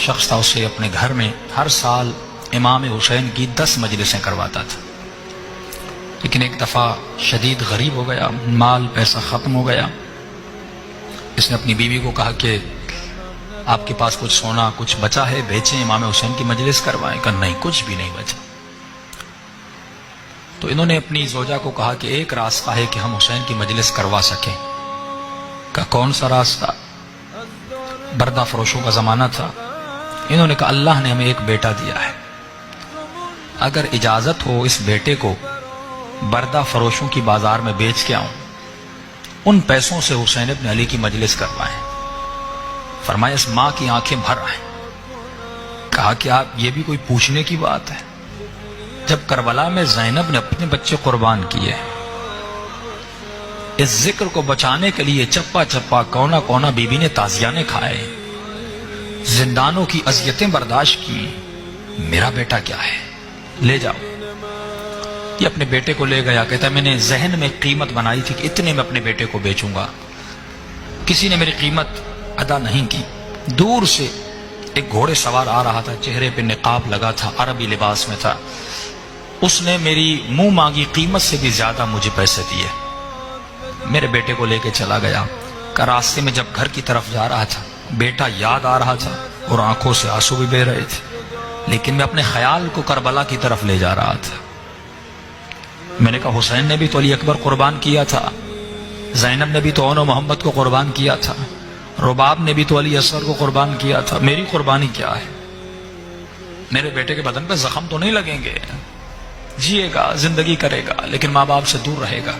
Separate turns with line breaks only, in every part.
شخص تھا، اسے اپنے گھر میں ہر سال امام حسین کی 10 مجلسیں کرواتا تھا، لیکن ایک دفعہ شدید غریب ہو گیا، مال پیسہ ختم ہو گیا۔ اس نے اپنی بیوی کو کہا کہ آپ کے پاس کچھ سونا کچھ بچا ہے، بیچیں، امام حسین کی مجلس کروائیں۔ کہا نہیں، کچھ بھی نہیں بچا۔ تو انہوں نے اپنی زوجہ کو کہا کہ ایک راستہ ہے کہ ہم حسین کی مجلس کروا سکیں۔ کہا کون سا راستہ؟ بردہ فروشوں کا زمانہ تھا۔ انہوں نے کہا اللہ نے ہمیں ایک بیٹا دیا ہے، اگر اجازت ہو اس بیٹے کو بردہ فروشوں کی بازار میں بیچ کے آؤں، ان پیسوں سے حسین ابن علی کی مجلس کروائیں۔ فرمایا اس ماں کی آنکھیں بھر آئیں۔ کہا کہ آپ یہ بھی کوئی پوچھنے کی بات ہے؟ جب کربلا میں زینب نے اپنے بچے قربان کیے، اس ذکر کو بچانے کے لیے چپا چپا کونا کونا بی بی نے تازیانے کھائے، زندانوں کی اذیتیں برداشت کی، میرا بیٹا کیا ہے، لے جاؤ۔ یہ اپنے بیٹے کو لے گیا، کہتا ہے میں نے ذہن میں قیمت بنائی تھی کہ اتنے میں اپنے بیٹے کو بیچوں گا، کسی نے میری قیمت ادا نہیں کی۔ دور سے ایک گھوڑے سوار آ رہا تھا، چہرے پہ نقاب لگا تھا، عربی لباس میں تھا، اس نے میری منہ مانگی قیمت سے بھی زیادہ مجھے پیسے دیے، میرے بیٹے کو لے کے چلا گیا۔ کہ راستے میں جب گھر کی طرف جا رہا تھا، بیٹا یاد آ رہا تھا اور آنکھوں سے آنسو بھی بہہ رہے تھے، لیکن میں اپنے خیال کو کربلا کی طرف لے جا رہا تھا۔ میں نے کہا حسین نے بھی تو علی اکبر قربان کیا تھا، زینب نے بھی تو اون و محمد کو قربان کیا تھا، رباب نے بھی تو علی اصغر کو قربان کیا تھا، میری قربانی کیا ہے؟ میرے بیٹے کے بدن پہ زخم تو نہیں لگیں گے، جیے گا، زندگی کرے گا، لیکن ماں باپ سے دور رہے گا۔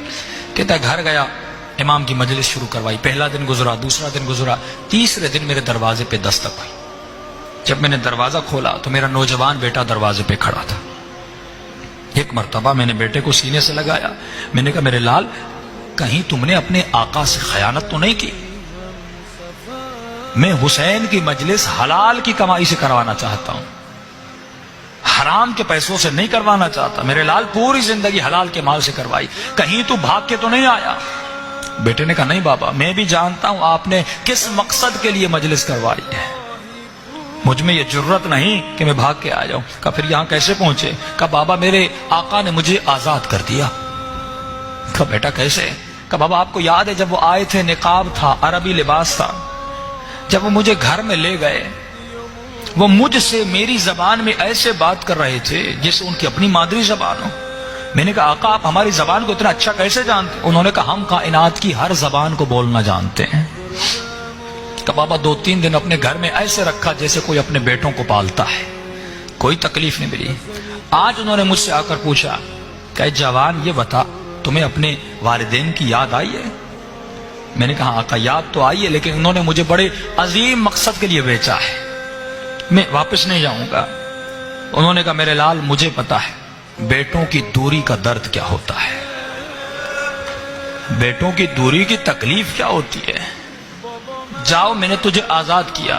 کہتا ہے گھر گیا، امام کی مجلس شروع کروائی، پہلا دن گزرا، دوسرا دن گزرا، تیسرے دن میرے دروازے پہ دستک ہوئی۔ جب میں نے دروازہ کھولا تو میرا نوجوان بیٹا دروازے پہ کھڑا تھا۔ ایک مرتبہ میں نے بیٹے کو سینے سے لگایا، میں نے کہا میرے لال، کہیں تم نے اپنے آقا سے خیانت تو نہیں کی؟ میں حسین کی مجلس حلال کی کمائی سے کروانا چاہتا ہوں، حرام کے پیسوں سے نہیں کروانا چاہتا۔ میرے لال پوری زندگی حلال کے مال سے کروائی، کہیں تو بھاگ کے تو نہیں آیا؟ بیٹے نے کہا نہیں بابا، میں بھی جانتا ہوں آپ نے کس مقصد کے لیے مجلس کروائی ہے، مجھ میں یہ جرت نہیں کہ میں بھاگ کے آ جاؤں۔ کہا پھر یہاں کیسے پہنچے؟ کہا بابا میرے آقا نے مجھے آزاد کر دیا۔ کہا بیٹا کیسے؟ کہا بابا آپ کو یاد ہے جب وہ آئے تھے، نقاب تھا، عربی لباس تھا، جب وہ مجھے گھر میں لے گئے، وہ مجھ سے میری زبان میں ایسے بات کر رہے تھے جیسے ان کی اپنی مادری زبان ہو۔ میں نے کہا آقا آپ ہماری زبان کو اتنا اچھا کیسے جانتے؟ انہوں نے کہا ہم کائنات کی ہر زبان کو بولنا جانتے ہیں۔ کہ بابا 2-3 دن اپنے گھر میں ایسے رکھا جیسے کوئی اپنے بیٹوں کو پالتا ہے، کوئی تکلیف نہیں ملی۔ آج انہوں نے مجھ سے آ کر پوچھا کہ جوان یہ بتا تمہیں اپنے والدین کی یاد آئی ہے؟ میں نے کہا آقا یاد تو آئی ہے، لیکن انہوں نے مجھے بڑے عظیم مقصد کے لیے بیچا ہے، میں واپس نہیں جاؤں گا۔ انہوں نے کہا میرے لال مجھے پتا ہے بیٹوں کی دوری کا درد کیا ہوتا ہے، بیٹوں کی دوری کی تکلیف کیا ہوتی ہے۔ جاؤ میں نے تجھے آزاد کیا،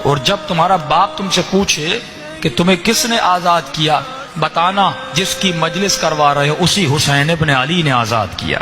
اور جب تمہارا باپ تم سے پوچھے کہ تمہیں کس نے آزاد کیا، بتانا جس کی مجلس کروا رہے ہو اسی حسین ابن علی نے آزاد کیا۔